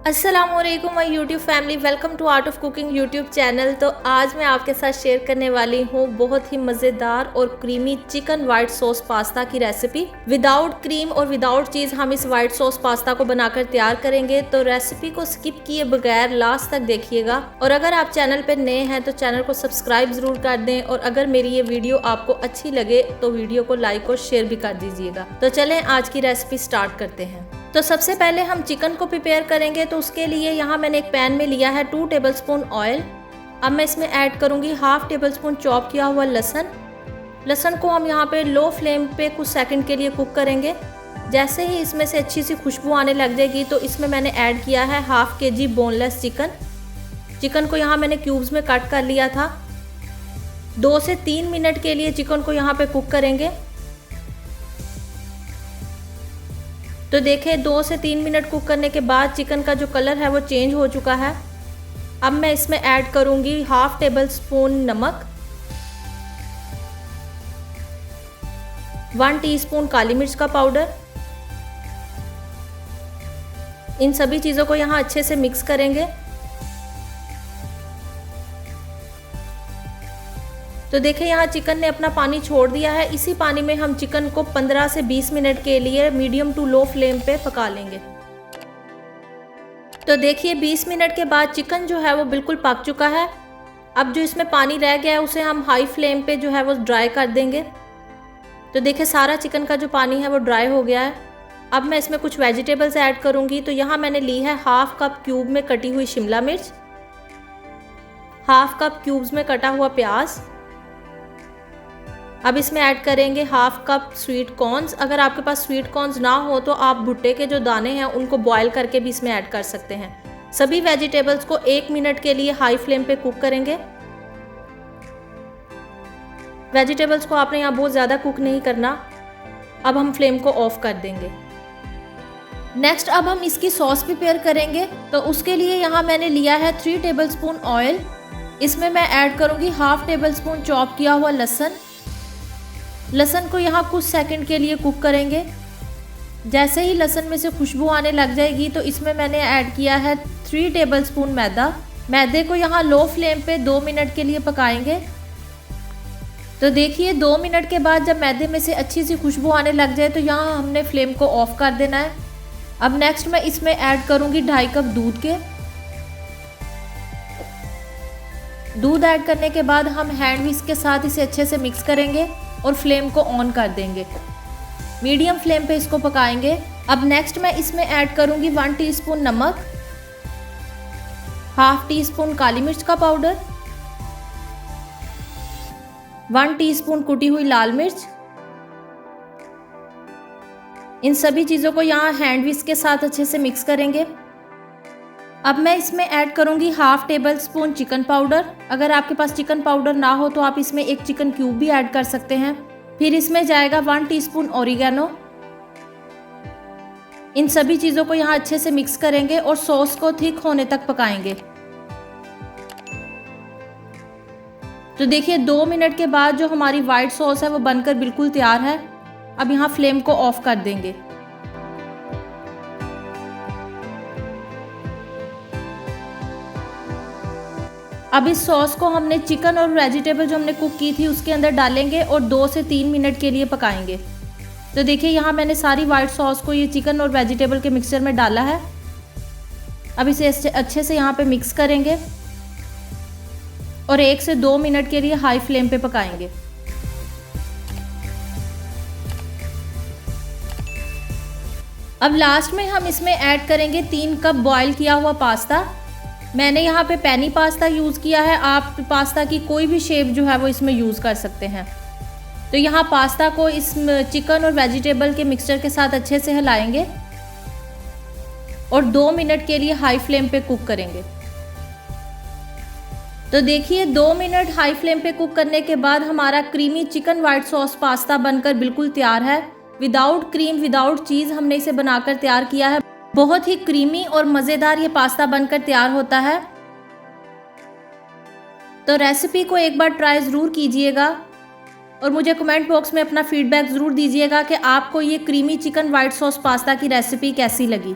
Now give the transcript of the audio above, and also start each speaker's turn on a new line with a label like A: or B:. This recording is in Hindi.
A: अस्सलाम वालेकुम my YouTube family, welcome to art of cooking YouTube channel. तो आज मैं आपके साथ शेयर करने वाली हूँ बहुत ही मज़ेदार और creamy chicken white sauce pasta की रेसिपी। विदाउट क्रीम और विदाउट चीज़ हम इस वाइट सॉस पास्ता को बनाकर तैयार करेंगे, तो रेसिपी को स्किप किए बगैर लास्ट तक देखिएगा। और अगर आप चैनल पर नए हैं तो चैनल को सब्सक्राइब ज़रूर कर दें, और अगर मेरी ये वीडियो आपको अच्छी लगे तो वीडियो को लाइक और शेयर भी कर दीजिएगा। तो चलें आज की रेसिपी स्टार्ट करते हैं। तो सबसे पहले हम चिकन को प्रिपेयर करेंगे, तो उसके लिए यहाँ मैंने एक पैन में लिया है 2 टेबलस्पून ऑयल। अब मैं इसमें ऐड करूँगी 1/2 टेबलस्पून चॉप किया हुआ लहसुन को हम यहाँ पे लो फ्लेम पे कुछ सेकंड के लिए कुक करेंगे। जैसे ही इसमें से अच्छी सी खुशबू आने लग जाएगी तो इसमें मैंने ऐड किया है 1/2 kg बोनलेस चिकन को यहाँ मैंने क्यूब्स में कट कर लिया था। 2 से 3 मिनट के लिए चिकन को यहाँ पे कुक करेंगे। तो देखें 2 से 3 मिनट कुक करने के बाद चिकन का जो कलर है वो चेंज हो चुका है। अब मैं इसमें ऐड करूंगी 1/2 टेबलस्पून नमक, 1 टीस्पून काली मिर्च का पाउडर। इन सभी चीज़ों को यहाँ अच्छे से मिक्स करेंगे। तो देखें यहाँ चिकन ने अपना पानी छोड़ दिया है। इसी पानी में हम चिकन को 15 से 20 मिनट के लिए मीडियम टू लो फ्लेम पे पका लेंगे। तो देखिए 20 मिनट के बाद चिकन जो है वो बिल्कुल पक चुका है। अब जो इसमें पानी रह गया है उसे हम हाई फ्लेम पे जो है वो ड्राई कर देंगे। तो देखिए सारा चिकन का जो पानी है वो ड्राई हो गया है। अब मैं इसमें कुछ वेजिटेबल्स ऐड करूँगी। तो यहाँ मैंने ली है 1/2 कप क्यूब में कटी हुई शिमला मिर्च, 1/2 कप क्यूब्स में कटा हुआ प्याज। अब इसमें ऐड करेंगे 1/2 कप स्वीट कॉर्न्स। अगर आपके पास स्वीट कॉर्न्स ना हो तो आप भुट्टे के जो दाने हैं उनको बॉईल करके भी इसमें ऐड कर सकते हैं। सभी वेजिटेबल्स को 1 मिनट के लिए हाई फ्लेम पे कुक करेंगे। वेजिटेबल्स को आपने यहाँ बहुत ज़्यादा कुक नहीं करना। अब हम फ्लेम को ऑफ कर देंगे। नेक्स्ट अब हम इसकी सॉस प्रिपेयर करेंगे। तो उसके लिए यहाँ मैंने लिया है 3 टेबलस्पून ऑयल। इसमें मैं ऐड करूँगी 1/2 टेबलस्पून चॉप किया हुआ लहसुन को यहाँ कुछ सेकंड के लिए कुक करेंगे। जैसे ही लहसुन में से खुशबू आने लग जाएगी तो इसमें मैंने ऐड किया है 3 टेबलस्पून मैदे को यहाँ लो फ्लेम पे 2 मिनट के लिए पकाएंगे। तो देखिए 2 मिनट के बाद जब मैदे में से अच्छी सी खुशबू आने लग जाए तो यहाँ हमने फ्लेम को ऑफ कर देना है। अब नेक्स्ट मैं इसमें ऐड करूँगी 2.5 कप दूध ऐड करने के बाद हम हैंड विस्क के साथ इसे अच्छे से मिक्स करेंगे और फ्लेम को ऑन कर देंगे। मीडियम फ्लेम पे इसको पकाएंगे। अब नेक्स्ट मैं इसमें ऐड करूंगी 1 टीस्पून नमक, 1/2 टीस्पून काली मिर्च का पाउडर, 1 टीस्पून कुटी हुई लाल मिर्च। इन सभी चीज़ों को यहाँ हैंड विस्क के साथ अच्छे से मिक्स करेंगे। अब मैं इसमें ऐड करूंगी 1/2 टेबलस्पून चिकन पाउडर। अगर आपके पास चिकन पाउडर ना हो तो आप इसमें एक चिकन क्यूब भी ऐड कर सकते हैं। फिर इसमें जाएगा 1 टीस्पून ओरिगेनो। इन सभी चीज़ों को यहाँ अच्छे से मिक्स करेंगे और सॉस को थिक होने तक पकाएंगे। तो देखिए 2 मिनट के बाद जो हमारी वाइट सॉस है वो बनकर बिल्कुल तैयार है। अब यहाँ फ्लेम को ऑफ कर देंगे। अब इस सॉस को हमने चिकन और वेजिटेबल जो हमने कुक की थी उसके अंदर डालेंगे और 2 से 3 मिनट के लिए पकाएंगे। तो देखिए यहाँ मैंने सारी वाइट सॉस को ये चिकन और वेजिटेबल के मिक्सचर में डाला है। अब इसे अच्छे से यहाँ पे मिक्स करेंगे और 1 से 2 मिनट के लिए हाई फ्लेम पे पकाएंगे। अब लास्ट में हम इसमें ऐड करेंगे 3 कप बॉयल किया हुआ पास्ता। मैंने यहाँ पे पेनी पास्ता यूज़ किया है। आप पास्ता की कोई भी शेप जो है वो इसमें यूज़ कर सकते हैं। तो यहाँ पास्ता को इस चिकन और वेजिटेबल के मिक्सचर के साथ अच्छे से हिलाएंगे और 2 मिनट के लिए हाई फ्लेम पे कुक करेंगे। तो देखिए 2 मिनट हाई फ्लेम पे कुक करने के बाद हमारा creamy chicken white sauce pasta बनकर बिल्कुल तैयार है। विदाउट क्रीम विदाउट चीज़ हमने इसे बनाकर तैयार किया है। बहुत ही क्रीमी और मज़ेदार ये पास्ता बनकर तैयार होता है। तो रेसिपी को एक बार ट्राई ज़रूर कीजिएगा और मुझे कमेंट बॉक्स में अपना फीडबैक ज़रूर दीजिएगा कि आपको ये creamy chicken white sauce pasta की रेसिपी कैसी लगी।